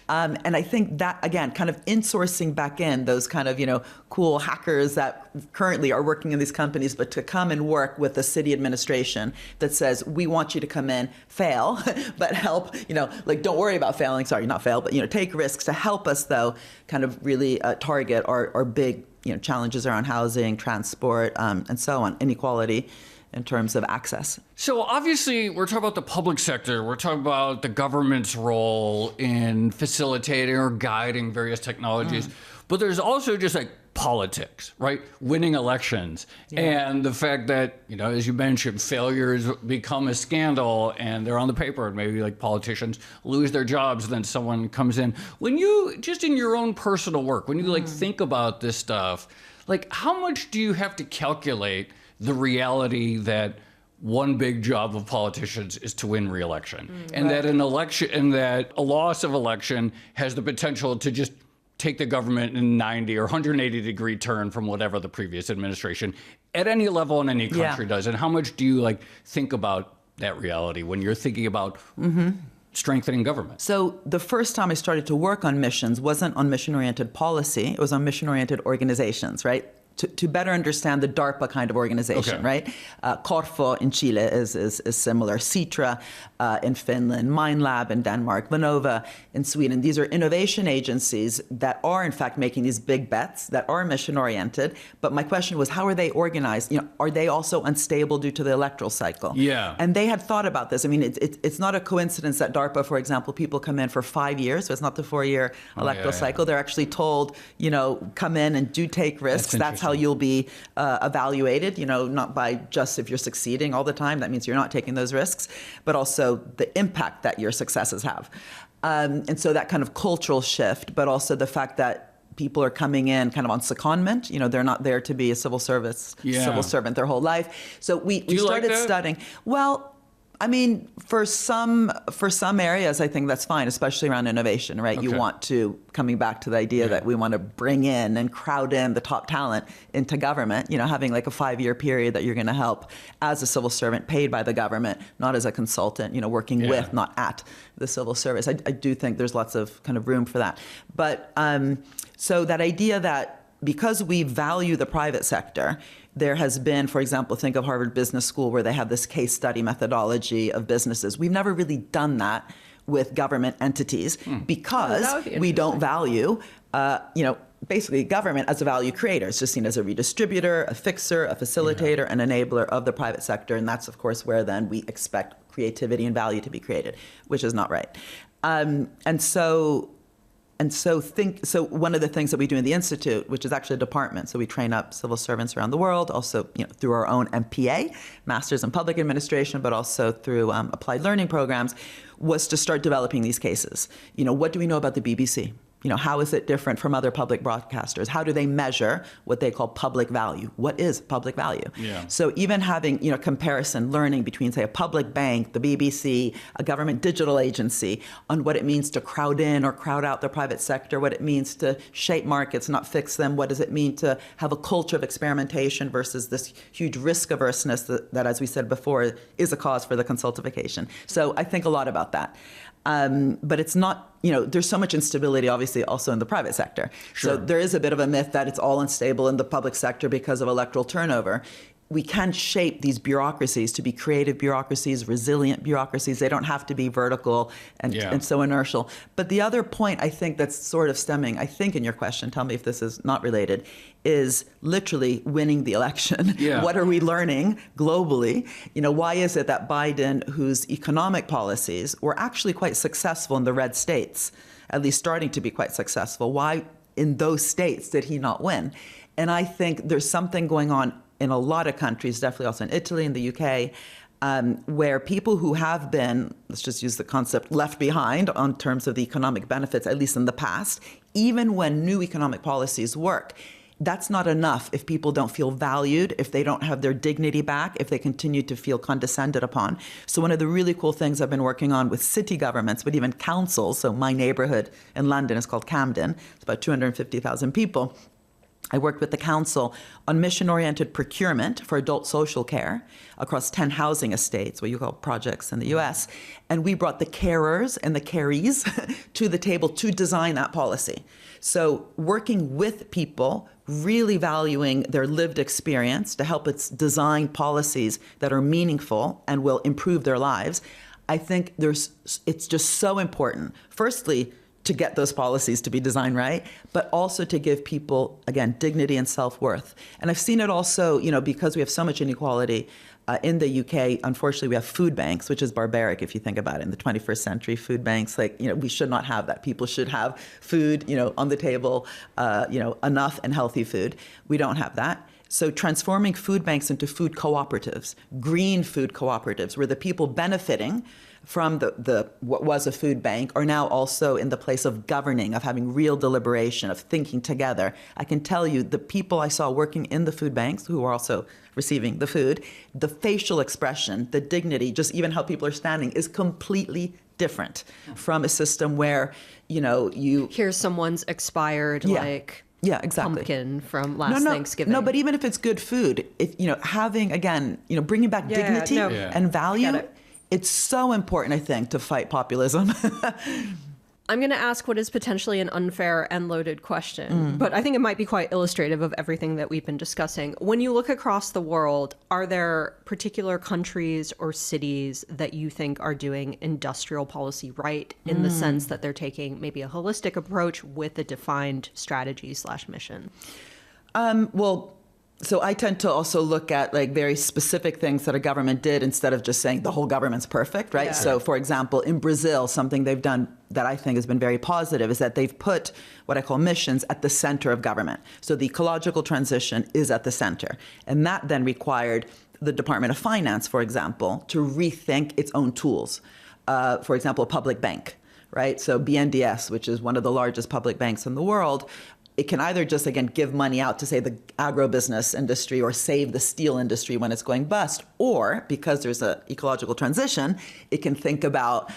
And I think that, again, kind of insourcing back in those kind of, cool hackers that currently are working in these companies, but to come and work with the city administration that says, we want you to come in, fail, but help, don't worry about failing. Sorry, not fail, but, take risks to help us, though, kind of really target our big, challenges around housing, transport, and so on, inequality in terms of access. So obviously, we're talking about the public sector. We're talking about the government's role in facilitating or guiding various technologies. But there's also just like politics, right? Winning elections. And the fact that, as you mentioned, failures become a scandal and they're on the paper and maybe like politicians lose their jobs, and then someone comes in. When you, just in your own personal work, when you like think about this stuff, like how much do you have to calculate the reality that one big job of politicians is to win re-election, and that an election, and that a loss of election has the potential to just take the government in 90 or 180 degree turn from whatever the previous administration at any level in any country does? And how much do you like think about that reality when you're thinking about strengthening government? So the first time I started to work on missions wasn't on mission-oriented policy, it was on mission-oriented organizations, right? To better understand the DARPA kind of organization, right? Corfo in Chile is similar. Citra in Finland, MindLab in Denmark, Vinnova in Sweden. These are innovation agencies that are, in fact, making these big bets that are mission-oriented. But my question was, how are they organized? Are they also unstable due to the electoral cycle? Yeah. And they had thought about this. I mean, it's not a coincidence that DARPA, for example, people come in for 5 years. So it's not the 4-year electoral cycle. They're actually told, come in and do take risks. That's how you'll be evaluated, not by just if you're succeeding all the time. That means you're not taking those risks, but also the impact that your successes have. And so that kind of cultural shift, but also the fact that people are coming in kind of on secondment. They're not there to be a civil servant their whole life. So we started studying. Well, I mean, for some areas, I think that's fine, especially around innovation, right? You want to, coming back to the idea that we want to bring in and crowd in the top talent into government, having like a 5-year period that you're going to help as a civil servant paid by the government, not as a consultant, working with, not at the civil service. I do think there's lots of kind of room for that. But so that idea that because we value the private sector, there has been, for example, think of Harvard Business School, where they have this case study methodology of businesses. We've never really done that with government entities because we don't value, basically government as a value creator. It's just seen as a redistributor, a fixer, a facilitator, an enabler of the private sector. And that's, of course, where then we expect creativity and value to be created, which is not right. So one of the things that we do in the Institute, which is actually a department, so we train up civil servants around the world, also through our own MPA, Masters in Public Administration, but also through applied learning programs, was to start developing these cases. What do we know about the BBC? how is it different from other public broadcasters? How do they measure what they call public value? What is public value? Yeah. So even having, comparison learning between, say, a public bank, the BBC, a government digital agency, on what it means to crowd in or crowd out the private sector, what it means to shape markets, not fix them, what does it mean to have a culture of experimentation versus this huge risk averseness that, as we said before, is a cause for the consultification. So I think a lot about that. But it's not, there's so much instability, obviously, also in the private sector. Sure. So there is a bit of a myth that it's all unstable in the public sector because of electoral turnover. We can shape these bureaucracies to be creative bureaucracies, resilient bureaucracies. They don't have to be vertical and so inertial. But the other point I think that's sort of stemming, I think in your question, tell me if this is not related, is literally winning the election. Yeah. What are we learning globally? Why is it that Biden, whose economic policies were actually quite successful in the red states, at least starting to be quite successful, why in those states did he not win? And I think there's something going on in a lot of countries, definitely also in Italy and the UK, where people who have been, let's just use the concept, left behind on terms of the economic benefits, at least in the past, even when new economic policies work, that's not enough if people don't feel valued, if they don't have their dignity back, if they continue to feel condescended upon. So one of the really cool things I've been working on with city governments, but even councils, so my neighborhood in London is called Camden, it's about 250,000 people. I worked with the council on mission-oriented procurement for adult social care across 10 housing estates, what you call projects in the US. And we brought the carers and the carees to the table to design that policy. So working with people, really valuing their lived experience to help us design policies that are meaningful and will improve their lives. I think it's just so important. Firstly, to get those policies to be designed right, but also to give people, again, dignity and self-worth. And I've seen it also, because we have so much inequality in the UK, unfortunately, we have food banks, which is barbaric if you think about it. In the 21st century, food banks, we should not have that. People should have food, on the table, enough and healthy food. We don't have that. So transforming food banks into food cooperatives, green food cooperatives, where the people benefiting from the what was a food bank are now also in the place of governing, of having real deliberation, of thinking together. I can tell you the people I saw working in the food banks who are also receiving the food, the facial expression, the dignity, just even how people are standing is completely different from a system where, Here's someone's expired, yeah, exactly. pumpkin from last Thanksgiving. No, but even if it's good food, if having, again, bringing back dignity and value, it's so important, I think, to fight populism. I'm going to ask what is potentially an unfair and loaded question, but I think it might be quite illustrative of everything that we've been discussing. When you look across the world, are there particular countries or cities that you think are doing industrial policy right in the sense that they're taking maybe a holistic approach with a defined strategy/mission? So I tend to also look at very specific things that a government did instead of just saying the whole government's perfect, right? Yeah. So for example, in Brazil, something they've done that I think has been very positive is that they've put what I call missions at the center of government. So the ecological transition is at the center. And that then required the Department of Finance, for example, to rethink its own tools. For example, a public bank, right? So BNDES, which is one of the largest public banks in the world, it can either just, again, give money out to, say, the agribusiness industry or save the steel industry when it's going bust, or, because there's an ecological transition, it can think about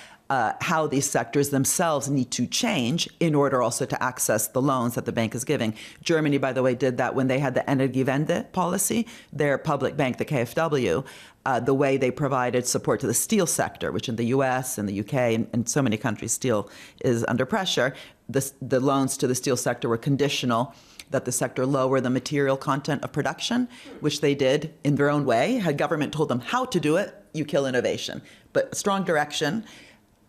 how these sectors themselves need to change in order also to access the loans that the bank is giving. Germany, by the way, did that when they had the Energiewende policy, their public bank, the KfW, the way they provided support to the steel sector, which in the US and the UK and so many countries, steel is under pressure. The loans to the steel sector were conditional that the sector lower the material content of production, which they did in their own way. Had government told them how to do it, you kill innovation. But strong direction,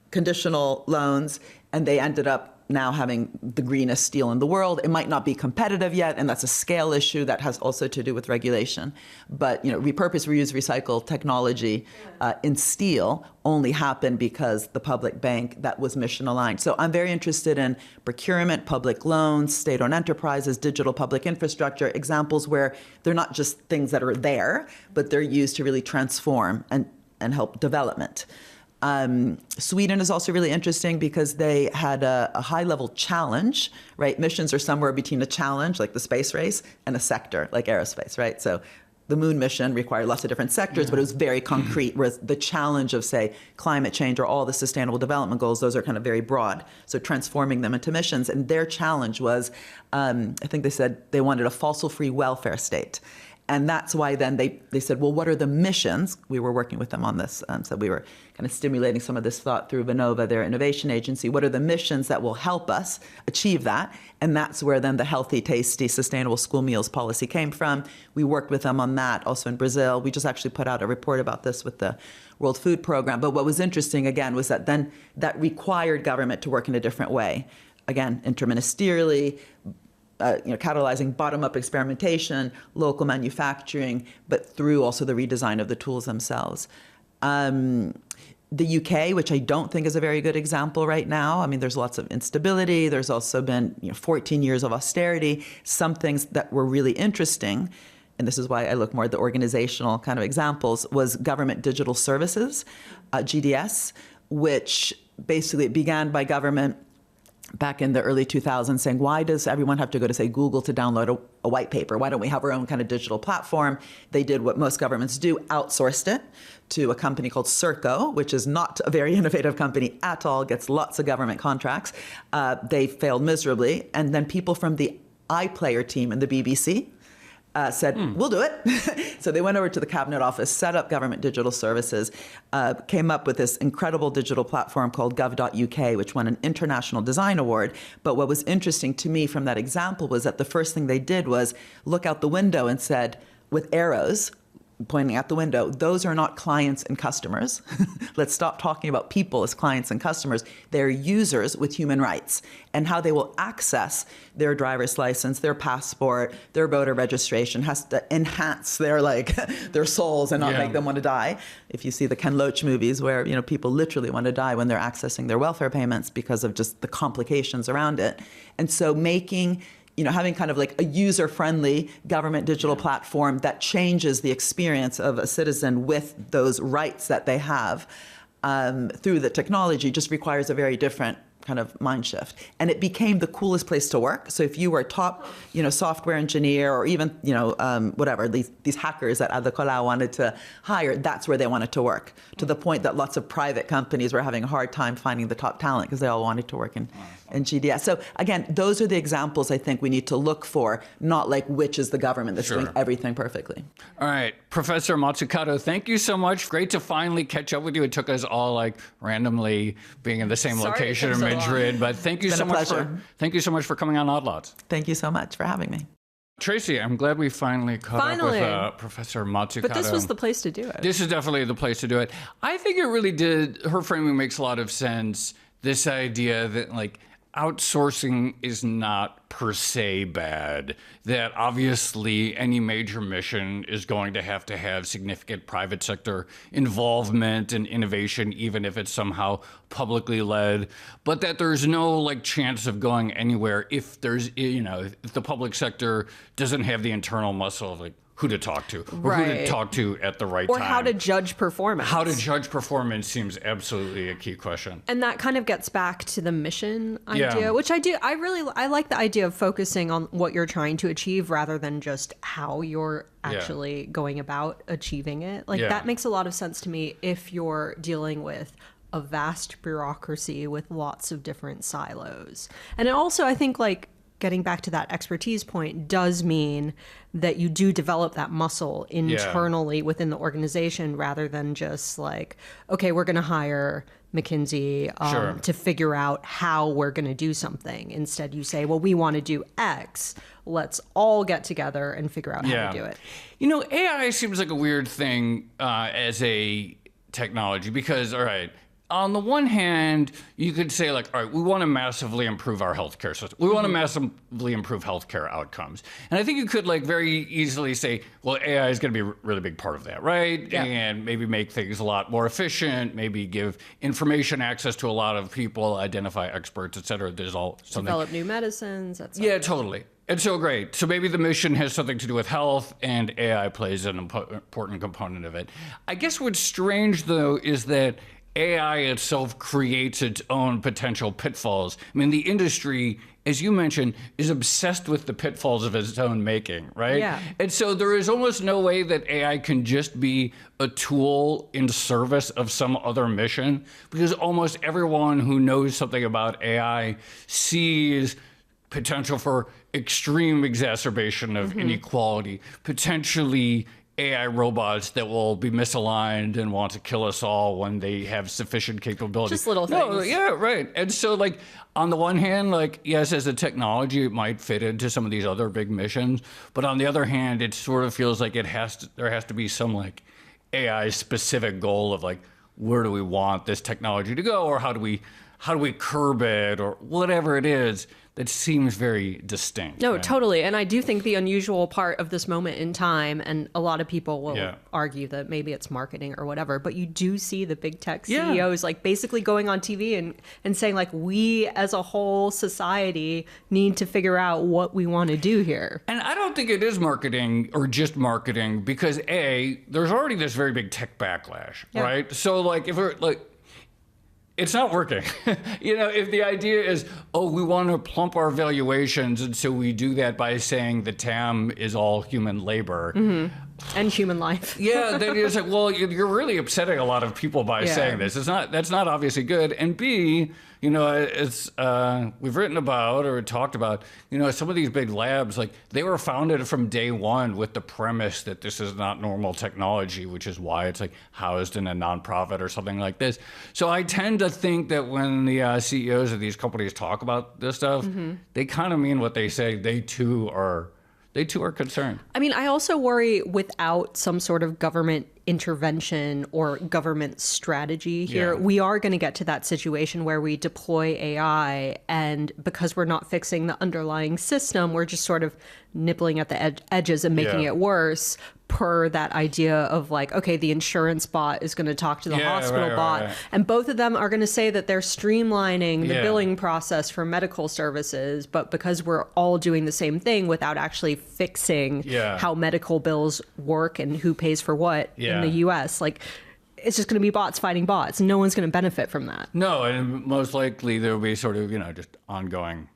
conditional loans, and they ended up now having the greenest steel in the world. It might not be competitive yet, and that's a scale issue that has also to do with regulation. But repurpose, reuse, recycle technology in steel only happened because the public bank that was mission aligned. So I'm very interested in procurement, public loans, state-owned enterprises, digital public infrastructure, examples where they're not just things that are there, but they're used to really transform and help development. Sweden is also really interesting because they had a high-level challenge, right? Missions are somewhere between a challenge, like the space race, and a sector, like aerospace, right? So the moon mission required lots of different sectors, but it was very concrete, whereas the challenge of, say, climate change or all the sustainable development goals, those are kind of very broad. So transforming them into missions. And their challenge was, I think they said they wanted a fossil-free welfare state. And that's why then they said, well, what are the missions? We were working with them on this. So we were kind of stimulating some of this thought through Vinnova, their innovation agency. What are the missions that will help us achieve that? And that's where then the healthy, tasty, sustainable school meals policy came from. We worked with them on that also in Brazil. We just actually put out a report about this with the World Food Program. But what was interesting, again, was that then that required government to work in a different way. Again, interministerially, catalyzing bottom-up experimentation, local manufacturing, but through also the redesign of the tools themselves. The UK, which I don't think is a very good example right now. I mean, there's lots of instability. There's also been 14 years of austerity. Some things that were really interesting, and this is why I look more at the organizational kind of examples, was government digital services, GDS, which basically began by government back in the early 2000s saying, why does everyone have to go to, say, Google to download a white paper? Why don't we have our own kind of digital platform? They did what most governments do, outsourced it to a company called Serco, which is not a very innovative company at all, gets lots of government contracts. They failed miserably. And then people from the iPlayer team in the BBC said, we'll do it. So they went over to the Cabinet Office, set up government digital services, came up with this incredible digital platform called gov.uk, which won an international design award. But what was interesting to me from that example was that the first thing they did was look out the window and said, with arrows pointing out the window, those are not clients and customers. Let's stop talking about people as clients and customers. They're users with human rights, and how they will access their driver's license, their passport, their voter registration has to enhance their their souls and not make them want to die. If you see the Ken Loach movies where people literally want to die when they're accessing their welfare payments because of just the complications around it. And so having kind of like a user-friendly government digital platform that changes the experience of a citizen with those rights that they have through the technology just requires a very different kind of mind shift. And it became the coolest place to work. So if you were a top, software engineer or even, whatever, these hackers that Ada Colau wanted to hire, that's where they wanted to work, to the point that lots of private companies were having a hard time finding the top talent because they all wanted to work in GDS. So again, those are the examples I think we need to look for, not like which is the government that's doing everything perfectly. All right. Professor Mazzucato, thank you so much. Great to finally catch up with you. It took us all randomly being in the same location in Madrid, but thank you so much for coming on Odd Lots. Thank you so much for having me. Tracy, I'm glad we finally caught up with Professor Mazzucato. But this was the place to do it. This is definitely the place to do it. I think it really did. Her framing makes a lot of sense. This idea that outsourcing is not per se bad, that obviously any major mission is going to have significant private sector involvement and innovation, even if it's somehow publicly led, but that there's no chance of going anywhere if there's, if the public sector doesn't have the internal muscle of who to talk to, or who to talk to at the right time. Or how to judge performance. How to judge performance seems absolutely a key question. And that kind of gets back to the mission idea, which I do. I like the idea of focusing on what you're trying to achieve rather than just how you're actually going about achieving it. That makes a lot of sense to me if you're dealing with a vast bureaucracy with lots of different silos. And it also, I think, getting back to that expertise point does mean that you do develop that muscle internally within the organization rather than just okay, we're going to hire McKinsey to figure out how we're going to do something. Instead, you say, well, we want to do X. Let's all get together and figure out how to do it. AI seems like a weird thing as a technology because, all right, on the one hand, you could say all right, we want to massively improve our healthcare system. We want to massively improve healthcare outcomes. And I think you could very easily say, well, AI is going to be a really big part of that, right? Yeah. And maybe make things a lot more efficient, maybe give information access to a lot of people, identify experts, et cetera. There's all something. Develop new medicines, etc. Yeah, totally. It's so great. So maybe the mission has something to do with health and AI plays an important component of it. I guess what's strange, though, is that AI itself creates its own potential pitfalls. I mean, the industry, as you mentioned, is obsessed with the pitfalls of its own making, right? Yeah. And so there is almost no way that AI can just be a tool in service of some other mission, because almost everyone who knows something about AI sees potential for extreme exacerbation of inequality, potentially AI robots that will be misaligned and want to kill us all when they have sufficient capability. Just little things. No, yeah, right. And so, like, on the one hand, like, yes, as a technology, it might fit into some of these other big missions. But on the other hand, it sort of feels like there has to be some, like, AI specific goal of, like, where do we want this technology to go, or how do we curb it, or whatever it is that seems very distinct. No, right? totally. And I do think the unusual part of this moment in time, and a lot of people will argue that maybe it's marketing or whatever, but you do see the big tech CEOs like basically going on TV and saying, like, we as a whole society need to figure out what we want to do here. And I don't think it is marketing or just marketing, because there's already this very big tech backlash, right? So, like, if we're like, it's not working. If the idea is, we want to plump our valuations, and so we do that by saying the TAM is all human labor. And human life. Then it's like, well, you're really upsetting a lot of people by saying this. That's not obviously good. And B, it's we've written about or talked about, some of these big labs, like, they were founded from day one with the premise that this is not normal technology, which is why it's, like, housed in a nonprofit or something like this. So I tend to think that when the CEOs of these companies talk about this stuff, they kind of mean what they say. They too are concerned. I mean, I also worry without some sort of government intervention or government strategy here, we are going to get to that situation where we deploy AI, and because we're not fixing the underlying system, we're just sort of nibbling at the edges and making it worse, per that idea of, like, okay, the insurance bot is going to talk to the hospital bot. Right. And both of them are going to say that they're streamlining the billing process for medical services, but because we're all doing the same thing without actually fixing how medical bills work and who pays for what in the US, like, it's just going to be bots fighting bots. No one's going to benefit from that. No, and most likely there will be sort of, just ongoing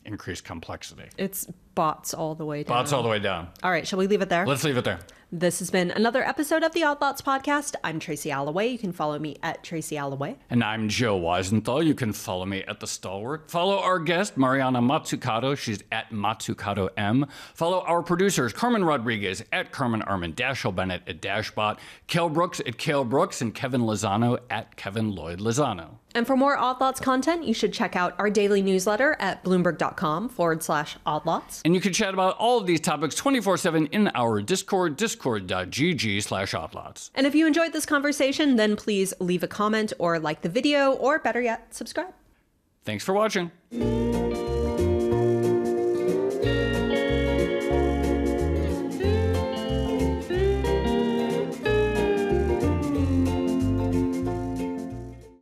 increased complexity. It's bots all the way down. Bots all the way down. All right, shall we leave it there? Let's leave it there. This has been another episode of the Odd Lots podcast. I'm Tracy Alloway. You can follow me at Tracy Alloway. And I'm Joe Weisenthal. You can follow me at The Stalwart. Follow our guest, Mariana Mazzucato. She's at Mazzucato M. Follow our producers, Carmen Rodriguez at Carmen Armin, Dashiell Bennett at Dashbot, Cale Brooks at Cale Brooks, and Kevin Lozano at Kevin Lloyd Lozano. And for more Odd Lots content, you should check out our daily newsletter at bloomberg.com/oddlots. And you can chat about all of these topics 24/7 in our Discord, discord.gg/oddlots. And if you enjoyed this conversation, then please leave a comment or like the video, or better yet, subscribe. Thanks for watching.